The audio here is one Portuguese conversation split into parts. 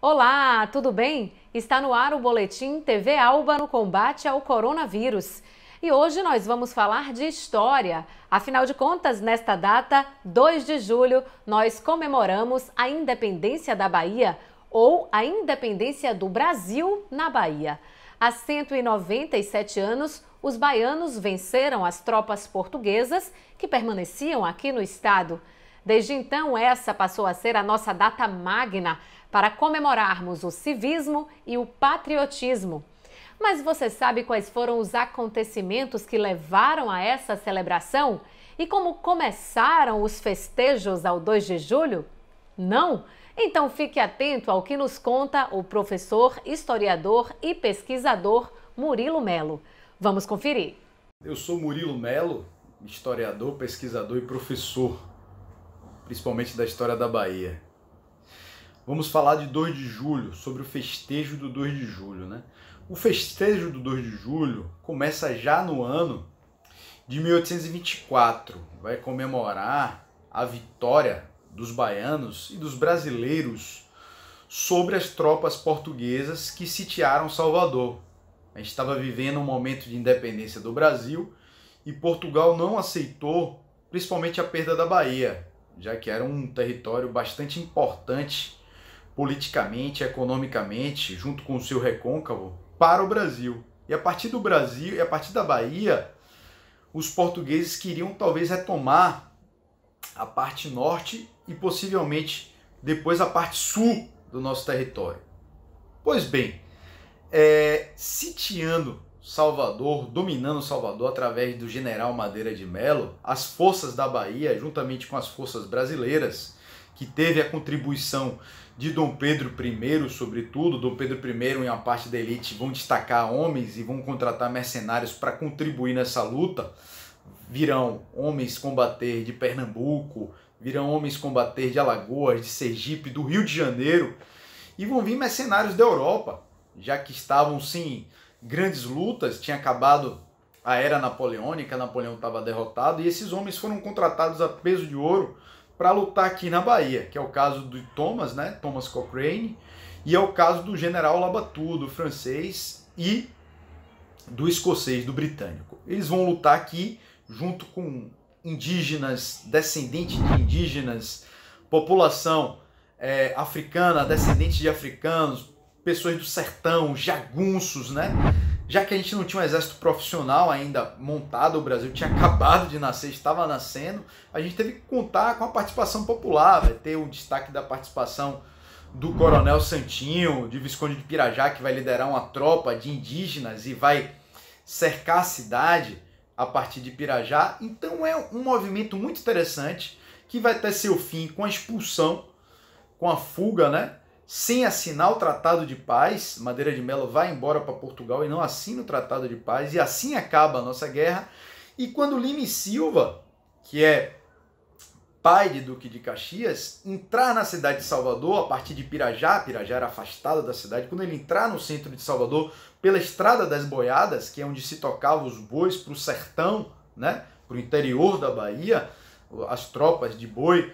Olá, tudo bem? Está no ar o Boletim TV Alba no combate ao coronavírus. E hoje nós vamos falar de história. Afinal de contas, nesta data, 2 de julho, nós comemoramos a independência da Bahia, ou a independência do Brasil na Bahia. Há 197 anos, os baianos venceram as tropas portuguesas que permaneciam aqui no estado. Desde então, essa passou a ser a nossa data magna para comemorarmos o civismo e o patriotismo. Mas você sabe quais foram os acontecimentos que levaram a essa celebração? E como começaram os festejos ao 2 de julho? Não? Então fique atento ao que nos conta o professor, historiador e pesquisador Murilo Melo. Vamos conferir. Eu sou Murilo Melo, historiador, pesquisador e professor, principalmente da história da Bahia. Vamos falar de 2 de julho, sobre o festejo do 2 de julho, né? O festejo do 2 de julho começa já no ano de 1824. Vai comemorar a vitória dos baianos e dos brasileiros sobre as tropas portuguesas que sitiaram Salvador. A gente estava vivendo um momento de independência do Brasil e Portugal não aceitou, principalmente a perda da Bahia, já que era um território bastante importante politicamente, economicamente, junto com o seu recôncavo, para o Brasil. E a partir do Brasil e a partir da Bahia, os portugueses queriam talvez retomar a parte norte e possivelmente depois a parte sul do nosso território. Pois bem, sitiando Salvador, dominando Salvador através do general Madeira de Melo, as forças da Bahia, juntamente com as forças brasileiras, que teve a contribuição de Dom Pedro I, sobretudo. Dom Pedro I e uma parte da elite vão destacar homens e vão contratar mercenários para contribuir nessa luta. Virão homens combater de Pernambuco, virão homens combater de Alagoas, de Sergipe, do Rio de Janeiro, e vão vir mercenários da Europa, já que estavam, sim, grandes lutas, tinha acabado a era napoleônica, Napoleão estava derrotado, e esses homens foram contratados a peso de ouro para lutar aqui na Bahia, que é o caso do Thomas, né, Thomas Cochrane, e é o caso do general Labatut, do francês, e do escocês, do britânico. Eles vão lutar aqui junto com indígenas, descendentes de indígenas, população africana, descendentes de africanos, pessoas do sertão, jagunços, né? Já que a gente não tinha um exército profissional ainda montado, o Brasil tinha acabado de nascer, estava nascendo, a gente teve que contar com a participação popular. Vai ter o destaque da participação do Coronel Santinho, de Visconde de Pirajá, que vai liderar uma tropa de indígenas e vai cercar a cidade a partir de Pirajá. Então é um movimento muito interessante que vai ter seu fim com a expulsão, com a fuga, né? Sem assinar o Tratado de Paz. Madeira de Melo vai embora para Portugal e não assina o Tratado de Paz, e assim acaba a nossa guerra. E quando Lima e Silva, que é pai de Duque de Caxias, entrar na cidade de Salvador, a partir de Pirajá, Pirajá era afastada da cidade, quando ele entrar no centro de Salvador, pela Estrada das Boiadas, que é onde se tocava os bois para o sertão, né, para o interior da Bahia, as tropas de boi,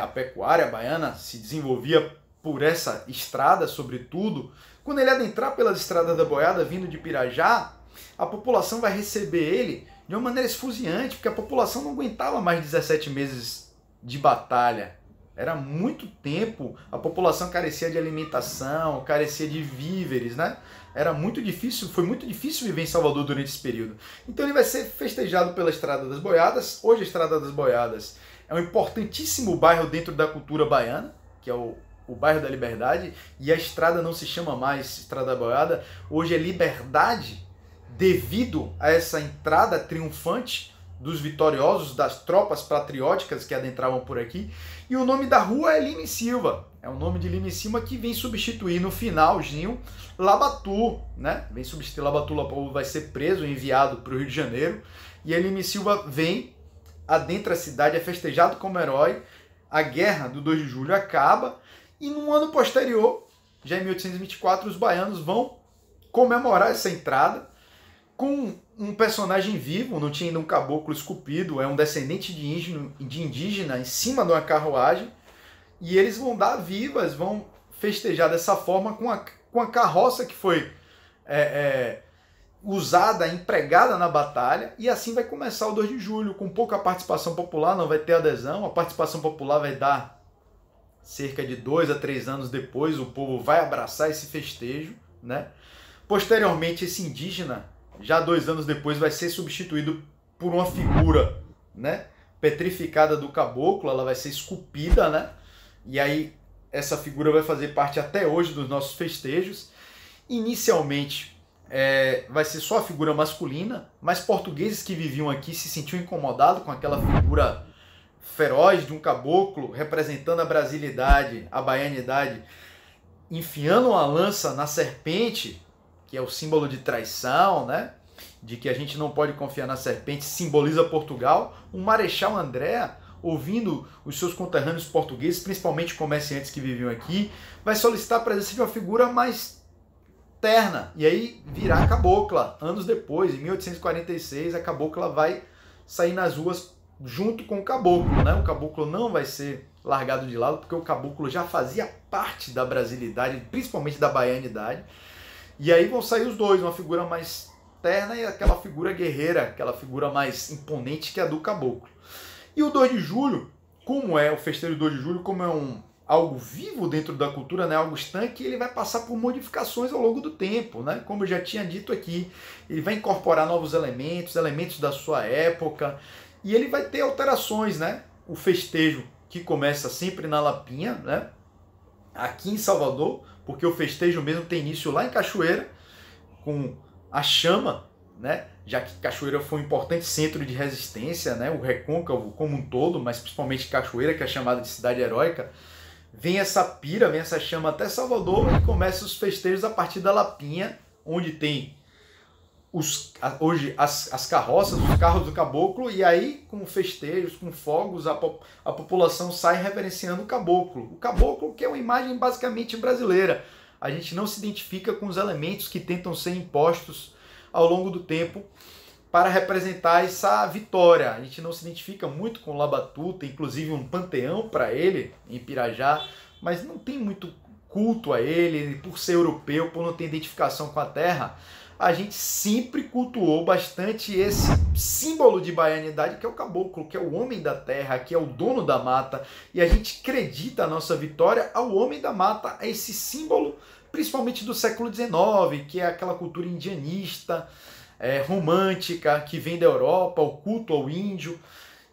a pecuária baiana se desenvolvia por essa estrada, sobretudo. Quando ele adentrar pelas Estradas da Boiada, vindo de Pirajá, a população vai receber ele de uma maneira esfuziante, porque a população não aguentava mais 17 meses de batalha. Era muito tempo, a população carecia de alimentação, carecia de víveres, né? Era muito difícil, foi muito difícil viver em Salvador durante esse período. Então ele vai ser festejado pela Estrada das Boiadas. Hoje a Estrada das Boiadas é um importantíssimo bairro dentro da cultura baiana, que é o bairro da Liberdade, e a estrada não se chama mais Estrada da Boiada, hoje é Liberdade, devido a essa entrada triunfante dos vitoriosos, das tropas patrióticas que adentravam por aqui. E o nome da rua é Lima e Silva, é o nome de Lima e Silva, que vem substituir no finalzinho Labatut, né? Vem substituir Labatut, Labatut vai ser preso e enviado para o Rio de Janeiro, e a Lima e Silva vem, adentra a cidade, é festejado como herói. A guerra do 2 de julho acaba, e no ano posterior, já em 1824, os baianos vão comemorar essa entrada com um personagem vivo, não tinha ainda um caboclo esculpido, é um descendente de indígena em cima de uma carruagem, e eles vão dar vivas, vão festejar dessa forma com a carroça que foi usada, empregada na batalha, e assim vai começar o 2 de julho, com pouca participação popular, não vai ter adesão, a participação popular vai dar cerca de 2 a 3 anos depois, o povo vai abraçar esse festejo, né? Posteriormente, esse indígena, já 2 anos depois, vai ser substituído por uma figura, né, petrificada do caboclo, ela vai ser esculpida, né? E aí essa figura vai fazer parte até hoje dos nossos festejos. Inicialmente vai ser só a figura masculina, mas portugueses que viviam aqui se sentiam incomodados com aquela figura feroz de um caboclo representando a brasilidade, a baianidade, enfiando uma lança na serpente, que é o símbolo de traição, né? De que a gente não pode confiar na serpente, simboliza Portugal. O Marechal André, ouvindo os seus conterrâneos portugueses, principalmente comerciantes que viviam aqui, vai solicitar a presença de uma figura mais terna, e aí virá a cabocla. Anos depois, em 1846, a cabocla vai sair nas ruas junto com o caboclo, né? O caboclo não vai ser largado de lado, porque o caboclo já fazia parte da brasilidade, principalmente da baianidade. E aí vão sair os dois, uma figura mais terna e aquela figura guerreira, aquela figura mais imponente que é a do caboclo. E o 2 de julho, como é o festeiro do 2 de julho, como é algo vivo dentro da cultura, né, algo estanque, ele vai passar por modificações ao longo do tempo, né? Como eu já tinha dito aqui, ele vai incorporar novos elementos da sua época, e ele vai ter alterações, né? O festejo que começa sempre na Lapinha, né? Aqui em Salvador, porque o festejo mesmo tem início lá em Cachoeira, com a chama, né? Já que Cachoeira foi um importante centro de resistência, né? O Recôncavo como um todo, mas principalmente Cachoeira, que é chamada de cidade heróica, vem essa pira, vem essa chama até Salvador e começa os festejos a partir da Lapinha, onde tem hoje as carroças, os carros do caboclo, e aí com festejos, com fogos, a população sai reverenciando o caboclo. O caboclo que é uma imagem basicamente brasileira. A gente não se identifica com os elementos que tentam ser impostos ao longo do tempo para representar essa vitória. A gente não se identifica muito com o Labatuta, inclusive um panteão para ele em Pirajá, mas não tem muito culto a ele, por ser europeu, por não ter identificação com a terra. A gente sempre cultuou bastante esse símbolo de baianidade, que é o caboclo, que é o homem da terra, que é o dono da mata, e a gente acredita a nossa vitória ao homem da mata, a esse símbolo, principalmente do século XIX, que é aquela cultura indianista, romântica, que vem da Europa, o culto ao índio,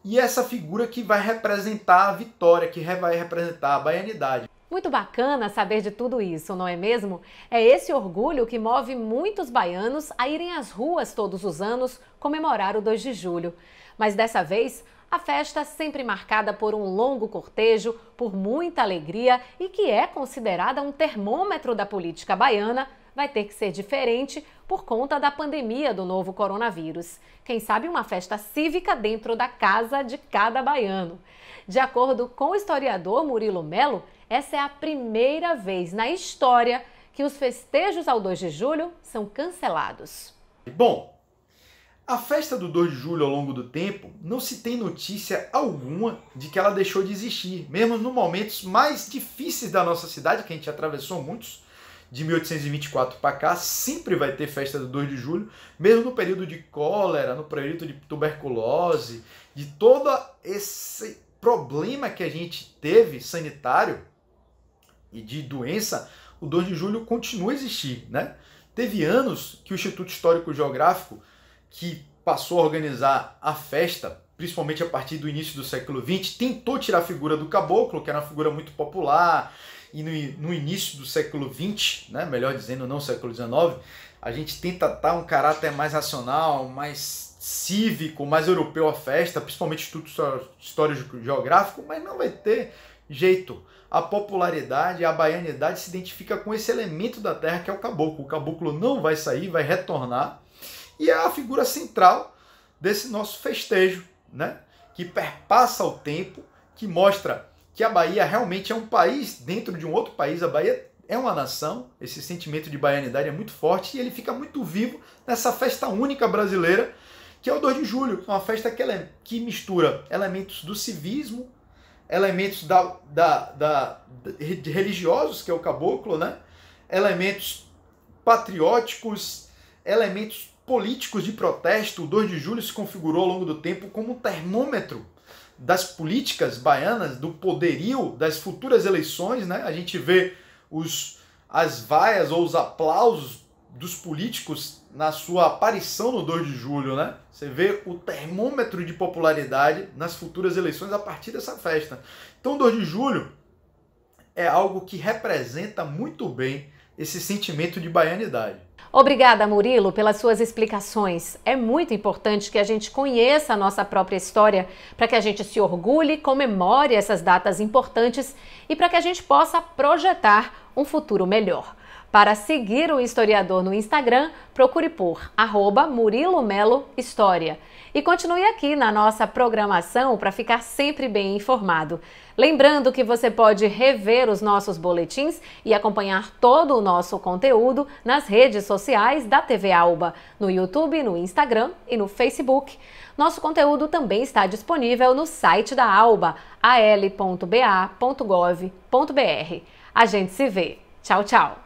e essa figura que vai representar a vitória, que vai representar a baianidade. Muito bacana saber de tudo isso, não é mesmo? É esse orgulho que move muitos baianos a irem às ruas todos os anos comemorar o 2 de julho. Mas dessa vez, a festa sempre marcada por um longo cortejo, por muita alegria e que é considerada um termômetro da política baiana, vai ter que ser diferente por conta da pandemia do novo coronavírus. Quem sabe uma festa cívica dentro da casa de cada baiano. De acordo com o historiador Murilo Melo, essa é a primeira vez na história que os festejos ao 2 de julho são cancelados. Bom, a festa do 2 de julho ao longo do tempo não se tem notícia alguma de que ela deixou de existir, mesmo nos momentos mais difíceis da nossa cidade, que a gente atravessou muitos, de 1824 para cá, sempre vai ter festa do 2 de julho, mesmo no período de cólera, no período de tuberculose, de todo esse problema que a gente teve sanitário e de doença, o 2 de julho continua a existir, né? Teve anos que o Instituto Histórico Geográfico, que passou a organizar a festa, principalmente a partir do início do século XX, tentou tirar a figura do caboclo, que era uma figura muito popular, e no início do século XX, né, melhor dizendo, não século XIX, a gente tenta dar um caráter mais racional, mais cívico, mais europeu à festa, principalmente o Instituto Histórico Geográfico, mas não vai ter jeito. A popularidade, a baianidade se identifica com esse elemento da terra que é o caboclo. O caboclo não vai sair, vai retornar, e é a figura central desse nosso festejo, né, que perpassa o tempo, que mostra que a Bahia realmente é um país dentro de um outro país. A Bahia é uma nação, esse sentimento de baianidade é muito forte e ele fica muito vivo nessa festa única brasileira, que é o 2 de julho, que é uma festa que mistura elementos do civismo, elementos religiosos, que é o caboclo, né? Elementos patrióticos, elementos políticos de protesto. O 2 de julho se configurou ao longo do tempo como um termômetro das políticas baianas, do poderio das futuras eleições, né? A gente vê as vaias ou os aplausos dos políticos na sua aparição no 2 de julho, né? Você vê o termômetro de popularidade nas futuras eleições a partir dessa festa. Então, o 2 de julho é algo que representa muito bem esse sentimento de baianidade. Obrigada, Murilo, pelas suas explicações. É muito importante que a gente conheça a nossa própria história para que a gente se orgulhe, comemore essas datas importantes e para que a gente possa projetar um futuro melhor. Para seguir o historiador no Instagram, procure por @MuriloMeloHistória. E continue aqui na nossa programação para ficar sempre bem informado. Lembrando que você pode rever os nossos boletins e acompanhar todo o nosso conteúdo nas redes sociais da TV Alba, no YouTube, no Instagram e no Facebook. Nosso conteúdo também está disponível no site da Alba, al.ba.gov.br. A gente se vê. Tchau, tchau!